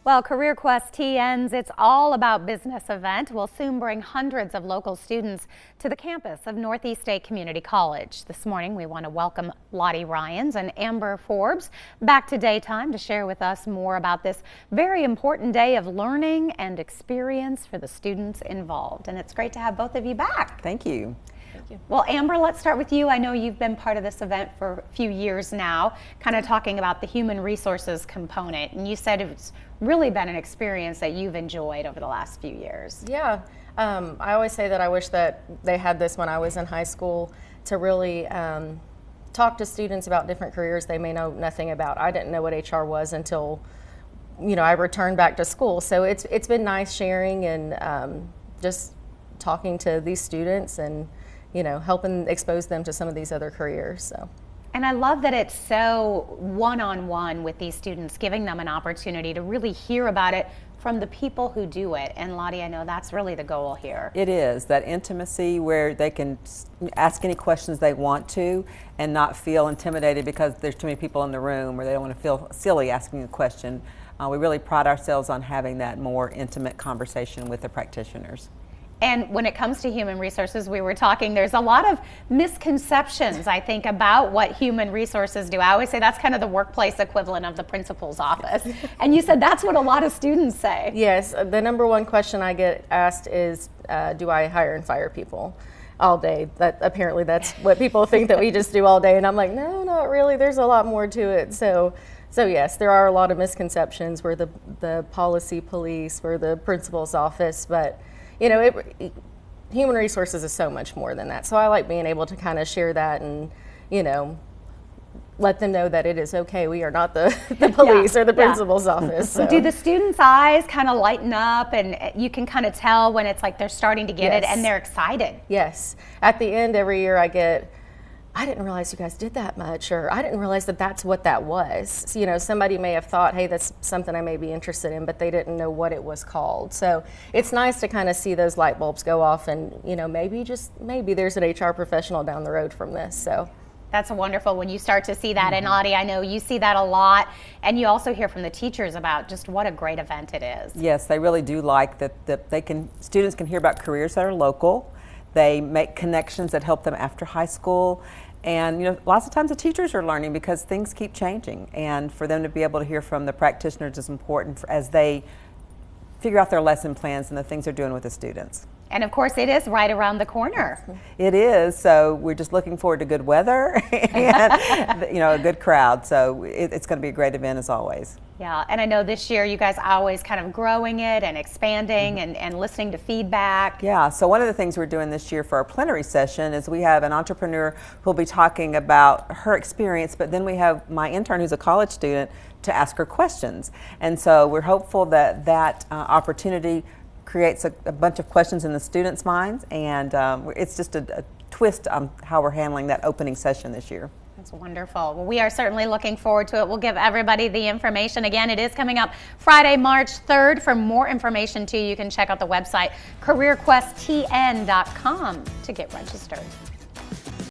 Well, Career Quest TN's It's All About Business event will soon bring hundreds of local students to the campus of Northeast State Community College. This morning, we want to welcome Lottie Ryans and Amber Forbes back to Daytime to share with us more about this very important day of learning and experience for the students involved. And it's great to have both of you back. Thank you. Thank you. Well, Amber, let's start with you. I know you've been part of this event for a few years now, kind of talking about the human resources component, and you said it's really been an experience that you've enjoyed over the last few years. Yeah, I always say that I wish that they had this when I was in high school to really talk to students about different careers they may know nothing about. I didn't know what HR was until, I returned back to school. So it's been nice sharing and just talking to these students and helping expose them to some of these other careers. So. And I love that it's so one-on-one with these students, giving them an opportunity to really hear about it from the people who do it. And Lottie, I know that's really the goal here. It is, that intimacy where they can ask any questions they want to and not feel intimidated because there's too many people in the room or they don't want to feel silly asking a question. We really pride ourselves on having that more intimate conversation with the practitioners. And when it comes to human resources, we were talking, there's a lot of misconceptions, I think, about what human resources do. I always say that's kind of the workplace equivalent of the principal's office. And you said that's what a lot of students say. Yes, the number one question I get asked is, do I hire and fire people all day? Apparently that's what people think that we just do all day. And I'm like, no, not really. There's a lot more to it. So yes, there are a lot of misconceptions. We're the policy police, we're the principal's office, but human resources is so much more than that. So I like being able to kind of share that and, let them know that it is okay. We are not the police or the principal's office. So. Do the students' eyes kind of lighten up and you can kind of tell when it's like they're starting to get it and they're excited? Yes. At the end every year I didn't realize you guys did that much, or I didn't realize that that's what that was. Somebody may have thought, hey, that's something I may be interested in, but they didn't know what it was called. So it's nice to kind of see those light bulbs go off and, maybe there's an HR professional down the road from this. So. That's wonderful when you start to see that. And Lottie, I know you see that a lot, and you also hear from the teachers about just what a great event it is. Yes, they really do like that students can hear about careers that are local. They make connections that help them after high school. And lots of times the teachers are learning because things keep changing. And for them to be able to hear from the practitioners is important as they figure out their lesson plans and the things they're doing with the students. And of course, it is right around the corner. It is, so we're just looking forward to good weather and a good crowd. So it's going to be a great event as always. Yeah, and I know this year you guys are always kind of growing it and expanding and listening to feedback. Yeah, so one of the things we're doing this year for our plenary session is we have an entrepreneur who'll be talking about her experience, but then we have my intern who's a college student to ask her questions. And so we're hopeful that that opportunity creates a bunch of questions in the students' minds, and it's just a twist on how we're handling that opening session this year. That's wonderful. Well, we are certainly looking forward to it. We'll give everybody the information. Again, it is coming up Friday, March 3rd. For more information, too, you can check out the website careerquesttn.com to get registered.